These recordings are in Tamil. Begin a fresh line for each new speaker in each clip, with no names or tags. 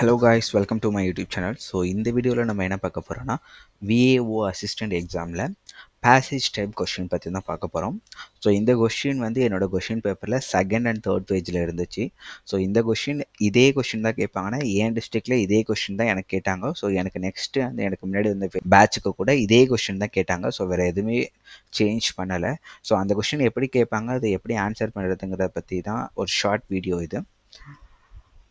Hello guys, welcome to my YouTube channel. So இந்த வீடியோவில் நம்ம என்ன பார்க்க போகிறோன்னா விஏஓ அசிஸ்டண்ட் எக்ஸாமில் பேசேஜ் டைப் கொஷின் பற்றி தான் பார்க்க போகிறோம். ஸோ இந்த கொஷின் வந்து என்னோடய கொஷின் பேப்பரில் செகண்ட் அண்ட் தேர்ட் பேஜில் இருந்துச்சு. ஸோ இந்த கொஷின் இதே கொஷின் தான் கேட்பாங்கன்னா என் டிஸ்ட்ரிக்டில் இதே கொஷின் தான் எனக்கு கேட்டாங்க. ஸோ எனக்கு நெக்ஸ்ட்டு வந்து எனக்கு முன்னாடி வந்த பேட்சுக்கு கூட இதே கொஷின் தான் கேட்டாங்க. ஸோ வேறு எதுவுமே சேஞ்ச் பண்ணலை. ஸோ அந்த கொஷின் எப்படி கேட்பாங்க, அதை எப்படி ஆன்சர் பண்ணுறதுங்கிறத பற்றி தான் ஒரு ஷார்ட் வீடியோ இது.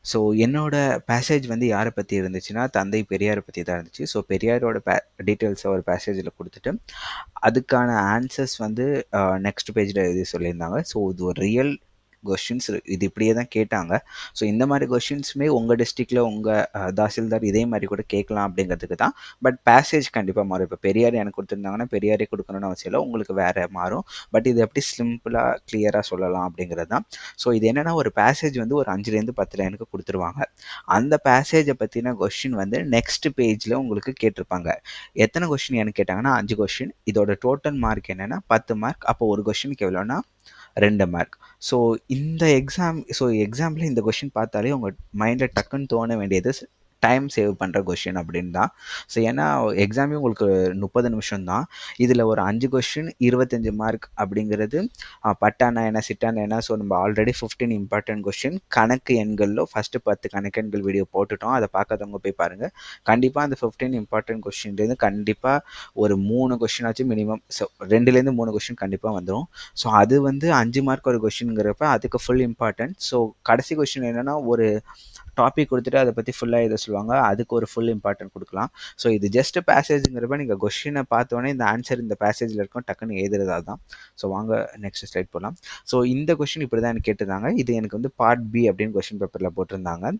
ஸோ என்னோட பேசேஜ் வந்து யாரை பற்றி இருந்துச்சுன்னா தந்தை பெரியாரை பற்றி தான் இருந்துச்சு. ஸோ பெரியாரோட டீட்டெயில்ஸை ஒரு பேசேஜில் கொடுத்துட்டு அதுக்கான ஆன்சர்ஸ் வந்து நெக்ஸ்ட் பேஜில் எழுதி சொல்லியிருந்தாங்க. ஸோ இது ஒரு ரியல் கொஷின்ஸ், இது இப்படியே தான் கேட்டாங்க. ஸோ இந்த மாதிரி கொஷின்ஸுமே உங்கள் டிஸ்ட்ரிக்டில் உங்கள் தாசில்தார் இதே மாதிரி கூட கேட்கலாம் அப்படிங்கிறதுக்கு தான். பட் பேசேஜ் கண்டிப்பாக மாறும். இப்போ பெரியார் எனக்கு கொடுத்துருந்தாங்கன்னா பெரியாரே கொடுக்கணும்னு அவசியம் இல்லை, உங்களுக்கு வேறு மாறும். பட் இது எப்படி சிம்பிளாக கிளியராக சொல்லலாம் அப்படிங்கிறது தான். ஸோ இது என்னென்னா, ஒரு பேசேஜ் வந்து ஒரு 5லேருந்து 10 லைனுக்கு கொடுத்துருவாங்க. அந்த பேசேஜை பற்றின கொஷின் வந்து நெக்ஸ்ட் பேஜில் உங்களுக்கு கேட்டிருப்பாங்க. எத்தனை கொஷின் எனக்கு கேட்டாங்கன்னா 5 கொஷின். இதோட டோட்டல் மார்க் என்னென்னா 10 மார்க். அப்போ ஒரு கொஷினுக்கு எவ்வளோன்னா 2 மார்க். ஸோ இந்த எக்ஸாமில் இந்த கொஷின் பார்த்தாலே உங்கள் மைண்டில் டக்குன்னு தோண வேண்டியது டைம் சேவ் பண்ணுற கொஷின் அப்படின்னு தான். ஸோ ஏன்னா எக்ஸாமே உங்களுக்கு 30 நிமிஷம் தான். இதில் ஒரு 5 கொஷின் 25 மார்க் அப்படிங்கிறது பட்டானா என்ன சிட்டானா என்ன. ஸோ நம்ம ஆல்ரெடி 15 இம்பார்ட்டன்ட் கொஷின் கணக்கு எண்களில் ஃபஸ்ட்டு 10 கணக்கு எண்கள் வீடியோ போட்டுட்டோம். அதை பார்க்காதவங்க போய் பாருங்கள். கண்டிப்பாக அந்த 15 இம்பார்ட்டன்ட் கொஷின்லேருந்து கண்டிப்பாக ஒரு 3 கொஷின் ஆச்சு மினிமம். ஸோ 2லேருந்து 3 கொஷின் கண்டிப்பாக வந்துடும். ஸோ அது வந்து 5 மார்க் ஒரு கொஷினுங்கிறப்ப அதுக்கு ஃபுல் இம்பார்ட்டன்ட். ஸோ கடைசி கொஷின் என்னென்னா, ஒரு டாபிக் கொடுத்துட்டு அதை பற்றி ஃபுல்லாக இதை சொல்லுவாங்க, அதுக்கு ஒரு ஃபுல் இம்பார்ட்டன்ட் கொடுக்கலாம். ஸோ இது ஜஸ்ட் பேசேஜுங்கிறப்ப நீங்கள் கொஷினை பார்த்தோன்னே இந்த ஆன்சர் இந்த பேசேஜில் இருக்கும் டக்குன்னு எழுதுறதா தான். ஸோ வாங்க நெக்ஸ்ட் ஸ்லைட் போகலாம். ஸோ இந்த கொஷின் இப்படி தான் எனக்கு கேட்டிருந்தாங்க. இது எனக்கு வந்து பார்ட் பி அப்படின்னு கொஷின் பேப்பரில் போட்டிருந்தாங்க.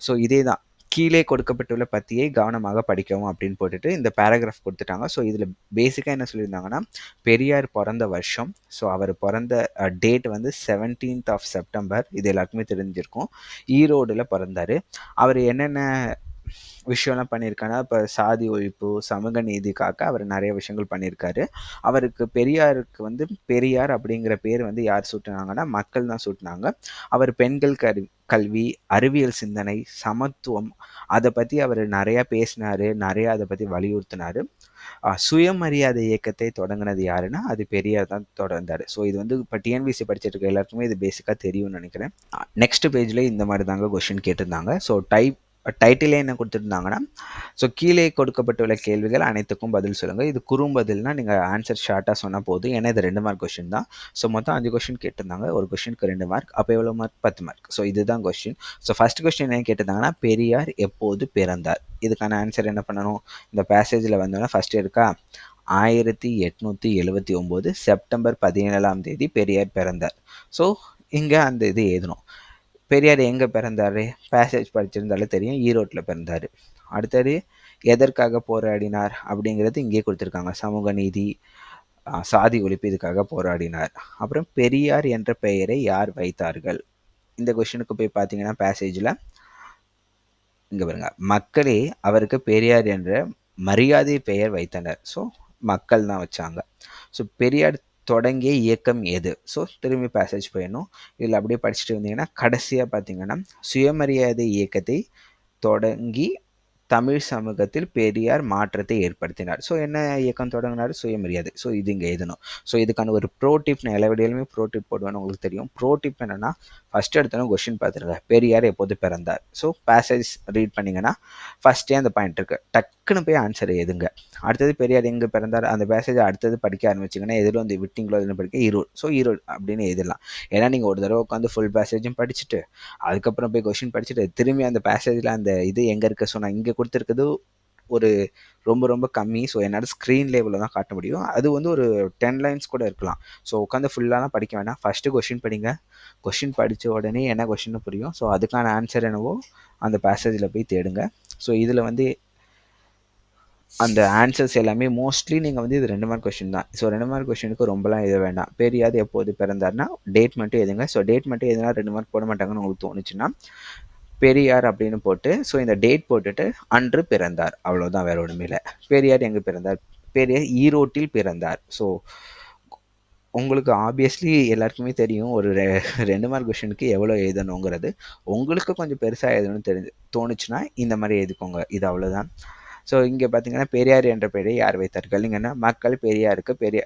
ஸோ இதே தான், கீழே கொடுக்கப்பட்டுள்ள பத்தியை கவனமாக படிக்கவும் அப்படின்னு போட்டுட்டு இந்த பேராகிராஃப் கொடுத்துட்டாங்க. ஸோ இதில் பேசிக்காக என்ன சொல்லியிருந்தாங்கன்னா, பெரியார் பிறந்த வருஷம், ஸோ அவர் பிறந்த டேட் வந்து 17th of September. இது எல்லாருக்குமே தெரிஞ்சிருக்கும். ஈரோடில் பிறந்தார். அவர் என்னென்ன விஷயம்லாம் பண்ணியிருக்காங்கன்னா, இப்போ சாதி ஒழிப்பு, சமூக நீதிக்காக அவர் நிறைய விஷயங்கள் பண்ணியிருக்காரு. அவருக்கு பெரியாருக்கு வந்து பெரியார் அப்படிங்கிற பேர் வந்து யார் சூட்டினாங்கன்னா மக்கள் தான் சூட்டினாங்க. அவர் பெண்கள் கல்வி, அறிவியல் சிந்தனை, சமத்துவம், அதை பற்றி அவர் நிறையா பேசினார், நிறையா அதை பற்றி வலியுறுத்தினார். சுயமரியாதை இயக்கத்தை தொடங்கினது யாருன்னா அது பெரியார் தான் தொடர்ந்தார். ஸோ இது வந்து இப்போ டிஎன்பிசி படிச்சுட்டு இருக்க எல்லாருக்குமே இது பேசிக்காக தெரியும்னு நினைக்கிறேன். நெக்ஸ்ட் பேஜில் இந்த மாதிரி தாங்க கொஷின் கேட்டிருந்தாங்க. ஸோ டைட்டிலே என்ன கொடுத்துருந்தாங்கன்னா, ஸோ கீழே கொடுக்கப்பட்டுள்ள கேள்விகள் அனைத்துக்கும் பதில் சொல்லுங்கள். இது குறும்பதில்னால் நீங்கள் ஆன்சர் ஷார்ட்டாக சொன்னால் போதும். ஏன்னா இது 2 மார்க் கொஷின் தான். ஸோ மொத்தம் 5 கொஷின் கேட்டிருந்தாங்க. ஒரு கொஷினுக்கு 2 மார்க். அப்போ எவ்வளோ மார்க்? 10 மார்க். ஸோ இதுதான் கொஷின். ஸோ ஃபஸ்ட் கொஷின் என்ன கேட்டிருந்தாங்கன்னா, பெரியார் எப்போது பிறந்தார்? இதுக்கான ஆன்சர் என்ன பண்ணணும்? இந்த பேசேஜில் வந்தோன்னா ஃபஸ்ட்டு இருக்கா, 1879 செப்டம்பர் 17 பெரியார் பிறந்தார். ஸோ இங்கே அந்த இது எழுதணும். பெரியார் எங்கே பிறந்தார்? பேசேஜ் படிச்சிருந்தாலே தெரியும், ஈரோட்டில் பிறந்தார். அடுத்தது எதற்காக போராடினார் அப்படிங்கிறது இங்கே கொடுத்துருக்காங்க. சமூக நீதி, சாதி ஒழிப்பு, இதுக்காக போராடினார். அப்புறம் பெரியார் என்ற பெயரை யார் வைத்தார்கள்? இந்த கொஷினுக்கு போய் பார்த்தீங்கன்னா பேசேஜில் இங்கே பாருங்க, மக்களே அவருக்கு பெரியார் என்ற மரியாதை பெயர் வைத்தனர். ஸோ மக்கள் தான் வச்சாங்க. ஸோ பெரியார் தொடங்கிய இயக்கம் எது? ஸோ திரும்பி பேசேஜ் போயிடணும். இதில் அப்படியே படிச்சுட்டு வந்தீங்கன்னா கடைசியாக பார்த்தீங்கன்னா, சுயமரியாதை இயக்கத்தை தொடங்கி தமிழ் சமூகத்தில் பெரியார் மாற்றத்தை ஏற்படுத்தினார். ஸோ என்ன இயக்கம் தொடங்கினார்? சுயமரியாதை. ஸோ இது இங்கே எழுதணும். ஸோ இதுக்கான ஒரு ப்ரோ டிப், நான் எல்லா வீடியோலையுமே ப்ரோ டிப் போடுவேன்னு உங்களுக்கு தெரியும். ப்ரோ டிப் என்னென்னா, ஃபஸ்ட்டு எடுத்தோன்னா கொஷின் பார்த்துருங்க, பெரியார் எப்போது பிறந்தார். ஸோ பேசேஜ் ரீட் பண்ணிங்கன்னா ஃபஸ்ட்டே அந்த பாயிண்ட் இருக்குது, டக்குன்னு போய் ஆன்சர் எழுதுங்க. அடுத்தது பெரியார் எங்கே பிறந்தார், அந்த பேசேஜ் அடுத்தது படிக்க ஆரம்பிச்சிங்கன்னா எதில் வந்து விட்டிங்களோ அதில் படிக்க ஈரோடு. ஸோ ஈரோடு அப்படின்னு எழுதலாம். ஏன்னா நீங்கள் ஒரு தடவை உட்காந்து ஃபுல் பேசேஜும் படிச்சுட்டு அதுக்கப்புறம் போய் கொஷின் படிச்சுட்டு திரும்பி அந்த பேசேஜில் அந்த இது எங்கே இருக்க சொன்னால் இங்கே கொடுத்துருக்குது ஒரு ரொம்ப ரொம்ப கம்மி. ஸோ என்னால் ஸ்க்ரீன் லேபிளில் தான் காட்ட முடியும். அது வந்து ஒரு 10 லைன்ஸ் கூட இருக்கலாம். ஸோ உட்காந்து ஃபுல்லாலாம் படிக்க வேண்டாம். ஃபஸ்ட்டு கொஷின் படிங்க. கொஷின் படித்த உடனே என்ன கொஷின்னு புரியும். ஸோ அதுக்கான ஆன்சர் என்னவோ அந்த பேசேஜில் போய் தேடுங்க. ஸோ இதில் வந்து அந்த ஆன்சர்ஸ் எல்லாமே மோஸ்ட்லி நீங்கள் வந்து இது 2 மார்க் கொஷின் தான். ஸோ 2 மார்க் கொஷினுக்கு ரொம்பலாம் எழுத வேண்டாம். பெரியார் எப்போது பிறந்தார்னா டேட் மட்டும் எழுதுங்க. ஸோ டேட் மட்டும் எதுனா 2 மார்க் போட மாட்டாங்கன்னு உங்களுக்கு தோணுச்சுன்னா பெரியார் அப்படின்னு போட்டு, ஸோ இந்த டேட் போட்டுட்டு அன்று பிறந்தார், அவ்வளோதான், வேற ஒன்றுமே இல்லை. பெரியார் எங்கே பிறந்தார்? பெரியார் ஈரோட்டில் பிறந்தார். ஸோ உங்களுக்கு ஆப்வியஸ்லி எல்லாருக்குமே தெரியும் ஒரு 2 மார்க் கொஷினுக்கு எவ்வளோ எழுதணுங்கிறது. உங்களுக்கு கொஞ்சம் பெருசாக எழுதணும்னு தோணுச்சுன்னா இந்த மாதிரி எழுதிக்கோங்க. இது அவ்வளோதான். ஸோ இங்கே பார்த்தீங்கன்னா பெரியார் என்ற பெயரை யார் வைத்தார்கள்? இங்கன்னா மக்கள் பெரியாருக்கு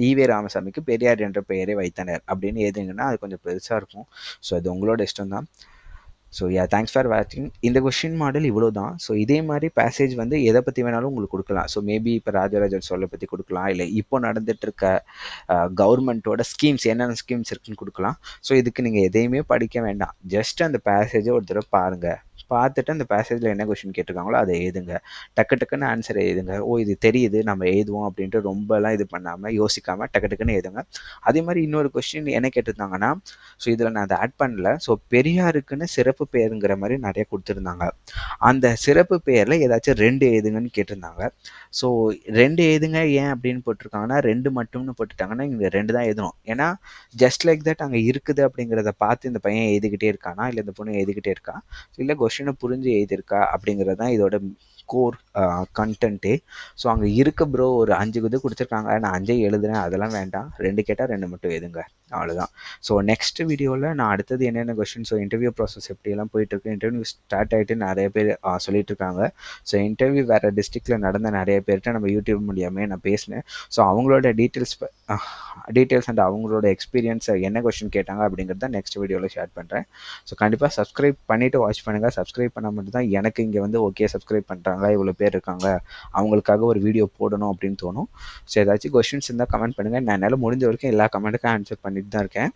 ஈவே ராமசாமிக்கு பெரியார் என்ற பெயரை வைத்தனர் அப்படின்னு எழுதுங்கன்னா அது கொஞ்சம் பெருசாக இருக்கும். ஸோ அது உங்களோட இஷ்டம் தான். ஸோ தேங்க்ஸ் ஃபார் வாட்சிங். இந்த கொஷின் மாடல் இவ்வளோ தான். ஸோ இதே மாதிரி பேசேஜ் வந்து எதை பற்றி வேணாலும் உங்களுக்கு கொடுக்கலாம். ஸோ மேபி இப்போ ராஜராஜர் சோழரை பற்றி கொடுக்கலாம், இல்லை இப்போ நடந்துட்டு இருக்க கவர்மெண்ட்டோட ஸ்கீம்ஸ் என்னென்ன ஸ்கீம்ஸ் இருக்குன்னு கொடுக்கலாம். ஸோ இதுக்கு நீங்கள் எதையுமே படிக்க வேண்டாம். ஜஸ்ட் அந்த பேசேஜை ஒரு தடவை பாருங்கள். பார்த்துட்டு அந்த பேசேஜில் என்ன கொஷின் கேட்டிருக்காங்களோ அதை எழுதுங்க. டக்குன்னு ஆன்சர் எழுதுங்க. ஓ இது தெரியுது நம்ம எழுதுவோம் அப்படின்ட்டு ரொம்பலாம் இது பண்ணாமல் யோசிக்காமல் டக்குன்னு எழுதுங்க. அதே மாதிரி இன்னொரு கொஷின் என்ன கேட்டிருந்தாங்கன்னா, ஸோ இதில் நான் அதை ஆட் பண்ணல. ஸோ பெரியாருக்குன்னு சிறப்பு பெயருங்கிற மாதிரி நிறைய கொடுத்துருந்தாங்க. அந்த சிறப்பு பெயரில் ஏதாச்சும் 2 எழுதுங்கன்னு கேட்டிருந்தாங்க. ஸோ 2 எழுதுங்க ஏன் அப்படின்னு போட்டிருக்காங்கன்னா 2 மட்டும்னு போட்டுட்டாங்கன்னா இங்கே 2 தான் எழுதணும். ஏன்னா ஜஸ்ட் லைக் தட் அங்கே இருக்குது அப்படிங்கிறத பார்த்து இந்த பையன் எழுதிக்கிட்டே இருக்கானா, இல்லை இந்த பொண்ணு எழுதிக்கிட்டே இருக்கா, இல்லை கொஷினை புரிஞ்சு எழுதியிருக்கா அப்படிங்கிறது தான் இதோட கோர் கண்டென்ட்டே. ஸோ அங்கே இருக்க ப்ரோ ஒரு 5 இது கொடுத்துருக்காங்க, நான் 5 எழுதுறேன், அதெல்லாம் வேண்டாம். 2 கேட்டால் 2 மட்டும் எழுதுங்க, அவ்வளோதான். ஸோ நெக்ஸ்ட் வீடியோவில் நான் அடுத்தது என்னென்ன கொஷின், ஸோ இன்டர்வியூ ப்ராசஸ் எப்படியெல்லாம் போயிட்டுருக்கு, இன்டர்வியூ ஸ்டார்ட் ஆகிட்டு நிறைய பேர் சொல்லிட்டு இருக்காங்க. ஸோ இன்டர்வியூ வேறு டிஸ்ட்ரிக்டில் நடந்த நிறைய பேர்கிட்ட நம்ம யூடியூப் மூலியமே நான் பேசினேன். ஸோ அவங்களோட டீட்டெயில்ஸ் அண்ட் அவங்களோட எக்ஸ்பீரியன்ஸ் என்ன கொஷின் கேட்டாங்க அப்படிங்கிறத நெக்ஸ்ட் வீடியோவில் ஷேர் பண்ணுறேன். ஸோ கண்டிப்பாக சப்ஸ்கிரைப் பண்ணிவிட்டு வாட்ச் பண்ணுங்கள். சப்ஸ்கிரைப் பண்ண மட்டும் தான் எனக்கு இங்கே வந்து ஓகே சப்ஸ்கிரைப் பண்ணுறாங்க, இவ்வளோ பேர் இருக்காங்க, அவங்களுக்காக ஒரு வீடியோ போடணும் அப்படின்னு தோணும். ஸோ ஏதாச்சும் கொஷின்ஸ் இருந்தால் கமெண்ட் பண்ணுங்கள். நான் என்னால் முடிஞ்ச வரைக்கும் எல்லா கமெண்ட்டுக்கும் ஆன்சர் பண்ணிட்டு தான் இருக்கேன்.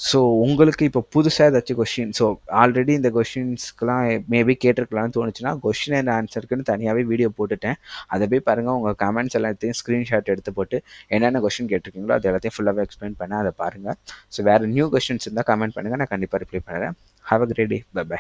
ஸோ உங்களுக்கு இப்போ புதுசாக ஏதாச்சும் கொஷின், ஸோ ஆல்ரெடி இந்த கொஷின்ஸ்க்கெலாம் மேபி கேட்டிருக்கலாம்னு தோணுச்சுன்னா கொஷின் அண்ட் ஆன்சருக்குன்னு தனியாகவே வீடியோ போட்டுட்டேன். அதை போய் பாருங்கள். உங்கள் கமெண்ட்ஸ் எல்லாத்தையும் ஸ்க்ரீன்ஷாட் எடுத்து போட்டு என்னென்ன கொஷின் கேட்டிருக்கீங்களோ அது எல்லாத்தையும் ஃபுல்லாகவே எக்ஸ்பிளைன் பண்ண அதை பாருங்கள். ஸோ வேறு நியூ கொஷின்ஸ் இருந்தால் கமெண்ட் பண்ணுங்கள், நான் கண்டிப்பாக ரிப்ளை பண்ணுறேன். Have a great day. By.